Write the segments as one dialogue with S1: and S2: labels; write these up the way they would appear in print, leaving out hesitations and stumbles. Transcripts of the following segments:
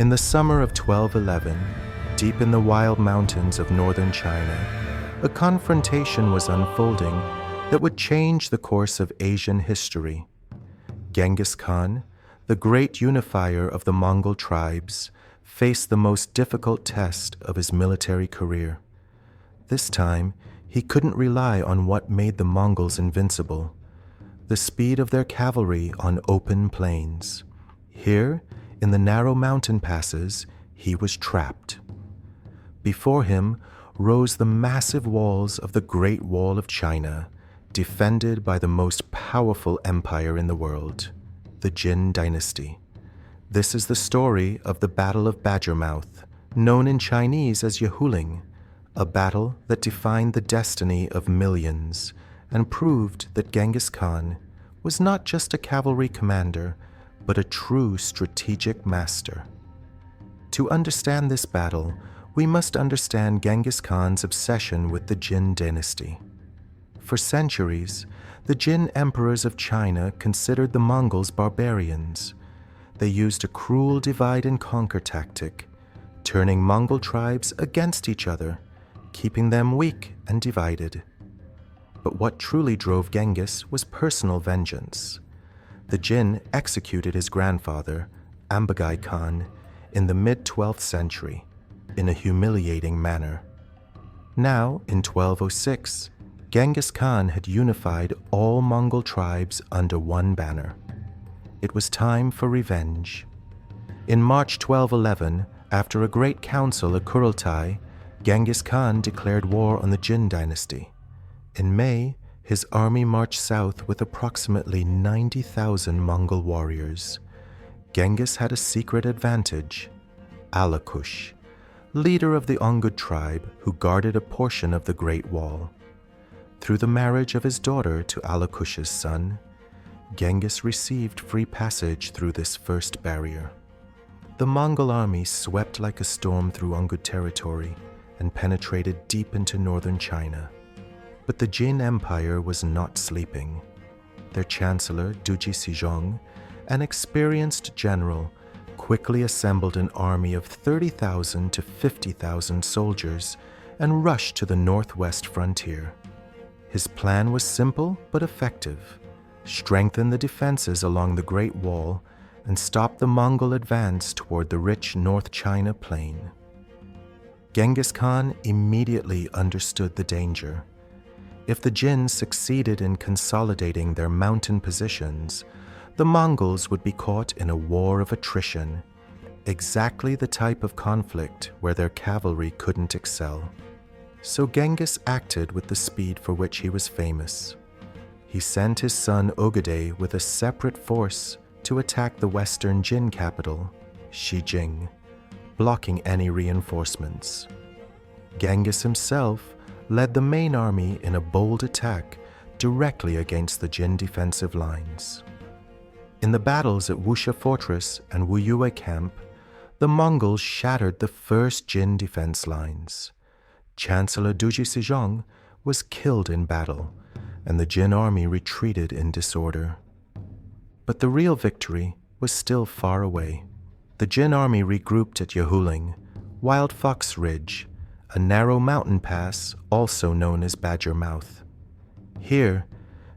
S1: In the summer of 1211, deep in the wild mountains of northern China, a confrontation was unfolding that would change the course of Asian history. Genghis Khan, the great unifier of the Mongol tribes, faced the most difficult test of his military career. This time, he couldn't rely on what made the Mongols invincible: the speed of their cavalry on open plains. Here, in the narrow mountain passes, he was trapped. Before him rose the massive walls of the Great Wall of China, defended by the most powerful empire in the world, the Jin Dynasty. This is the story of the Battle of Badgermouth, known in Chinese as Yehuling, a battle that defined the destiny of millions and proved that Genghis Khan was not just a cavalry commander, but a true strategic master. To understand this battle, we must understand Genghis Khan's obsession with the Jin Dynasty. For centuries, the Jin emperors of China considered the Mongols barbarians. They used a cruel divide-and-conquer tactic, turning Mongol tribes against each other, keeping them weak and divided. But what truly drove Genghis was personal vengeance. The Jin executed his grandfather, Ambagai Khan, in the mid-12th century, in a humiliating manner. Now, in 1206, Genghis Khan had unified all Mongol tribes under one banner. It was time for revenge. In March 1211, after a great council at Kurultai, Genghis Khan declared war on the Jin Dynasty. In May, his army marched south with approximately 90,000 Mongol warriors. Genghis had a secret advantage: Alakush, leader of the Ongud tribe who guarded a portion of the Great Wall. Through the marriage of his daughter to Alakush's son, Genghis received free passage through this first barrier. The Mongol army swept like a storm through Ongud territory and penetrated deep into northern China. But the Jin Empire was not sleeping. Their chancellor, Duji Sejong, an experienced general, quickly assembled an army of 30,000 to 50,000 soldiers and rushed to the northwest frontier. His plan was simple but effective: strengthen the defenses along the Great Wall and stop the Mongol advance toward the rich North China plain. Genghis Khan immediately understood the danger. If the Jin succeeded in consolidating their mountain positions, the Mongols would be caught in a war of attrition, exactly the type of conflict where their cavalry couldn't excel. So Genghis acted with the speed for which he was famous. He sent his son Ogedei with a separate force to attack the western Jin capital, Shijing, blocking any reinforcements. Genghis himself led the main army in a bold attack directly against the Jin defensive lines. In the battles at Wusha Fortress and Wuyue Camp, the Mongols shattered the first Jin defense lines. Chancellor Duji Sejong was killed in battle, and the Jin army retreated in disorder. But the real victory was still far away. The Jin army regrouped at Yehuling, Wild Fox Ridge, a narrow mountain pass also known as Badger Mouth. Here,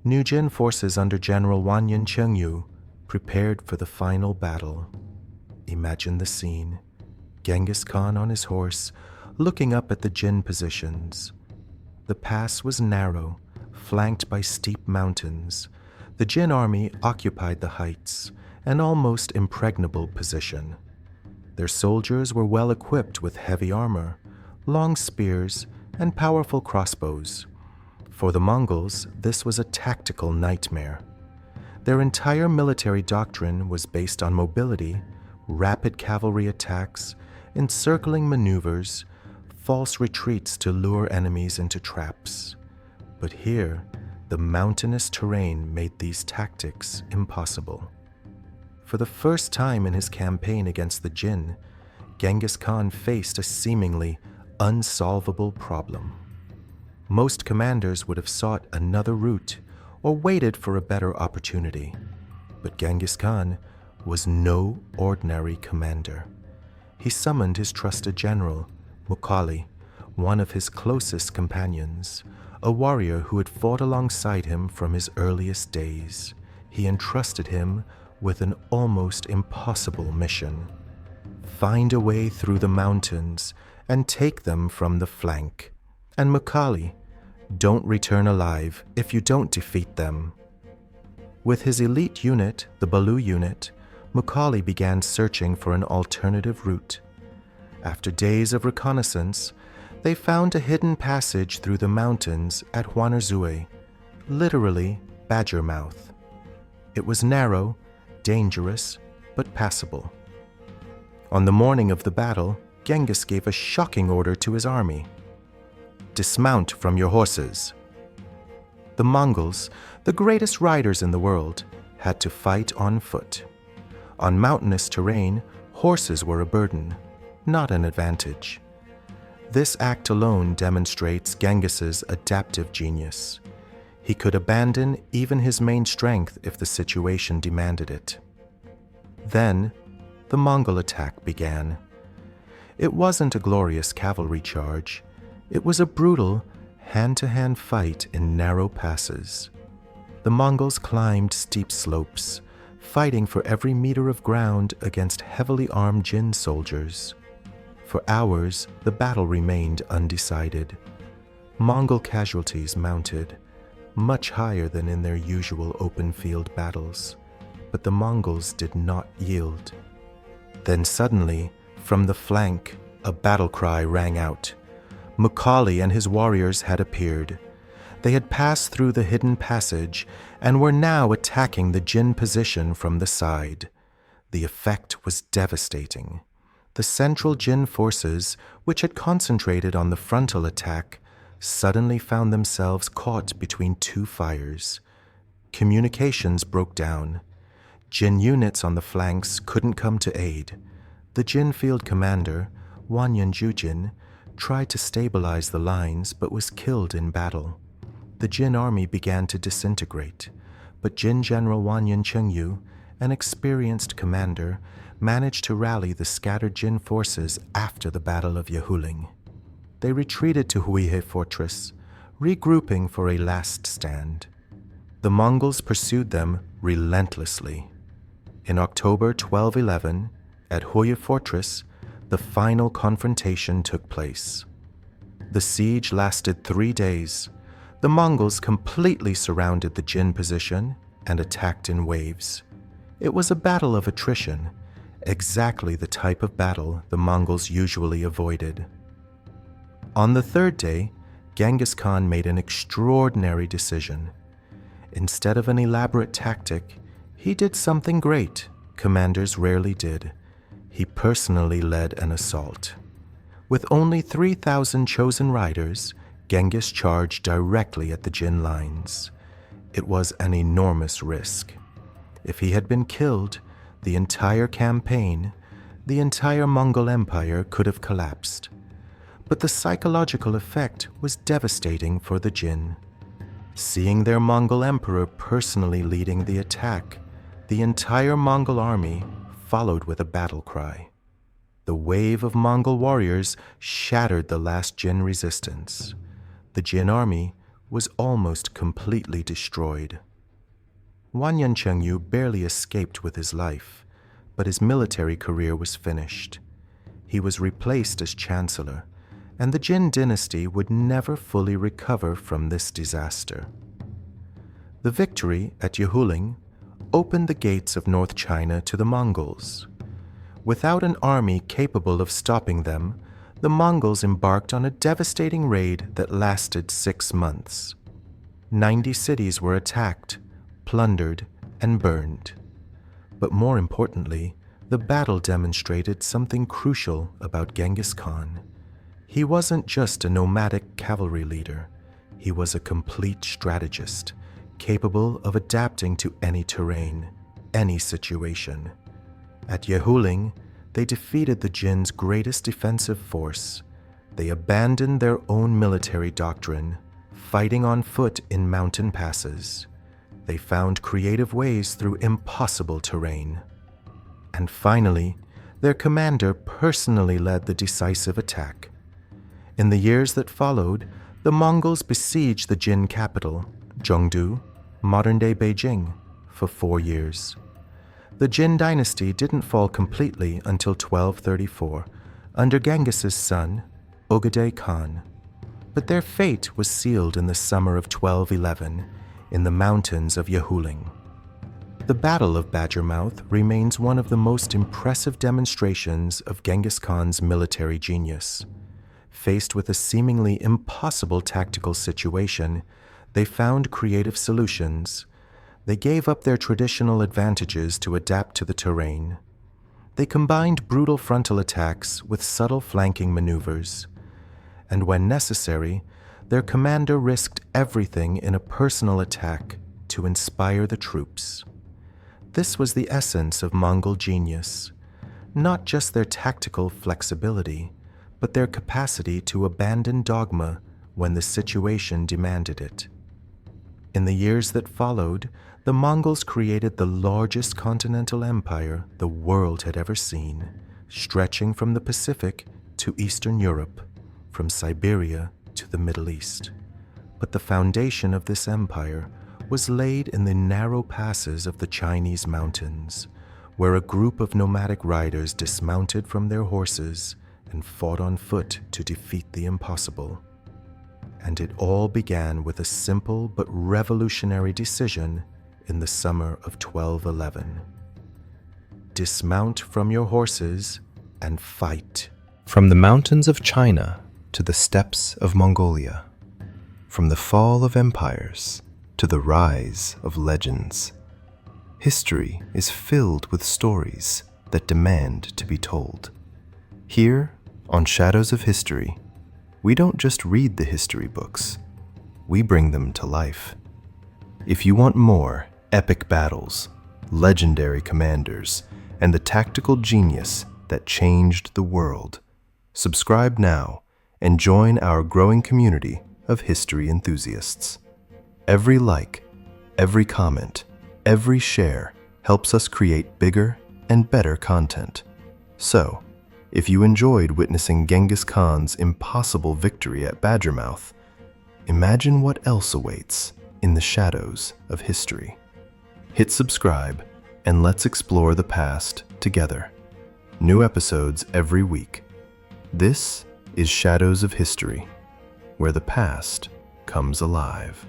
S1: new Jin forces under General Wanyan Chengyu prepared for the final battle. Imagine the scene: Genghis Khan on his horse, looking up at the Jin positions. The pass was narrow, flanked by steep mountains. The Jin army occupied the heights, an almost impregnable position. Their soldiers were well equipped with heavy armor, long spears, and powerful crossbows. For the Mongols, this was a tactical nightmare. Their entire military doctrine was based on mobility, rapid cavalry attacks, encircling maneuvers, false retreats to lure enemies into traps. But here, the mountainous terrain made these tactics impossible. For the first time in his campaign against the Jin, Genghis Khan faced a seemingly unsolvable problem. Most commanders would have sought another route or waited for a better opportunity. But Genghis Khan was no ordinary commander. he summoned his trusted general, Mukhali, one of his closest companions, a warrior who had fought alongside him from his earliest days. He entrusted him with an almost impossible mission: find a way through the mountains and take them from the flank. And Mukhali, don't return alive if you don't defeat them. With his elite unit, the Balu unit, Mukhali began searching for an alternative route. After days of reconnaissance, they found a hidden passage through the mountains at Huanerzue, literally Badger Mouth. It was narrow, dangerous, but passable. On the morning of the battle, Genghis gave a shocking order to his army: dismount from your horses. The Mongols, the greatest riders in the world, had to fight on foot. On mountainous terrain, horses were a burden, not an advantage. This act alone demonstrates Genghis's adaptive genius. He could abandon even his main strength if the situation demanded it. Then, the Mongol attack began. It wasn't a glorious cavalry charge. It was a brutal, hand-to-hand fight in narrow passes. The Mongols climbed steep slopes, fighting for every meter of ground against heavily armed Jin soldiers. For hours, the battle remained undecided. Mongol casualties mounted, much higher than in their usual open-field battles, but the Mongols did not yield. Then suddenly, from the flank, a battle cry rang out. Mukhali and his warriors had appeared. They had passed through the hidden passage and were now attacking the Jin position from the side. The effect was devastating. The central Jin forces, which had concentrated on the frontal attack, suddenly found themselves caught between two fires. Communications broke down. Jin units on the flanks couldn't come to aid. The Jin field commander, Wanyan Jujin, tried to stabilize the lines but was killed in battle. The Jin army began to disintegrate, but Jin General Wanyan Chengyu, an experienced commander, managed to rally the scattered Jin forces after the Battle of Yehuling. They retreated to Huihe Fortress, regrouping for a last stand. The Mongols pursued them relentlessly. In October 1211, at Huihe Fortress, the final confrontation took place. The siege lasted 3 days. The Mongols completely surrounded the Jin position and attacked in waves. It was a battle of attrition, exactly the type of battle the Mongols usually avoided. On the third day, Genghis Khan made an extraordinary decision. Instead of an elaborate tactic, he did something great commanders rarely did. He personally led an assault. With only 3,000 chosen riders, Genghis charged directly at the Jin lines. It was an enormous risk. If he had been killed, the entire campaign, the entire Mongol Empire could have collapsed. But the psychological effect was devastating for the Jin. Seeing their Mongol emperor personally leading the attack, the entire Mongol army followed with a battle cry. The wave of Mongol warriors shattered the last Jin resistance. The Jin army was almost completely destroyed. Wanyan Chengyu barely escaped with his life, but his military career was finished. He was replaced as chancellor, and the Jin Dynasty would never fully recover from this disaster. The victory at Yehuling opened the gates of North China to the Mongols. Without an army capable of stopping them, the Mongols embarked on a devastating raid that lasted 6 months. 90 cities were attacked, plundered, and burned. But more importantly, the battle demonstrated something crucial about Genghis Khan. He wasn't just a nomadic cavalry leader. He was a complete strategist, capable of adapting to any terrain, any situation. At Yehuling, they defeated the Jin's greatest defensive force. They abandoned their own military doctrine, fighting on foot in mountain passes. They found creative ways through impossible terrain. And finally, Their commander personally led the decisive attack. In the years that followed, the Mongols besieged the Jin capital, Zhengdu, modern-day Beijing, for 4 years. The Jin Dynasty didn't fall completely until 1234, under Genghis's son, Genghis Khan. But their fate was sealed in the summer of 1211 in the mountains of Yehuling. The Battle of Badgermouth remains one of the most impressive demonstrations of Genghis Khan's military genius. Faced with a seemingly impossible tactical situation, they found creative solutions. They gave up their traditional advantages to adapt to the terrain. They combined brutal frontal attacks with subtle flanking maneuvers. And when necessary, their commander risked everything in a personal attack to inspire the troops. This was the essence of Mongol genius, not just their tactical flexibility, but their capacity to abandon dogma when the situation demanded it. In the years that followed, the Mongols created the largest continental empire the world had ever seen, stretching from the Pacific to Eastern Europe, from Siberia to the Middle East. But the foundation of this empire was laid in the narrow passes of the Chinese mountains, where a group of nomadic riders dismounted from their horses and fought on foot to defeat the impossible. And it all began with a simple but revolutionary decision in the summer of 1211. Dismount from your horses and fight.
S2: From the mountains of China to the steppes of Mongolia, from the fall of empires to the rise of legends, history is filled with stories that demand to be told. Here, on Shadows of History, we don't just read the history books, we bring them to life. If you want more epic battles, legendary commanders, and the tactical genius that changed the world, subscribe now and join our growing community of history enthusiasts. Every like, every comment, every share helps us create bigger and better content. So, if you enjoyed witnessing Genghis Khan's impossible victory at Badgermouth, imagine what else awaits in the shadows of history. Hit subscribe and let's explore the past together. New episodes every week. This is Shadows of History, where the past comes alive.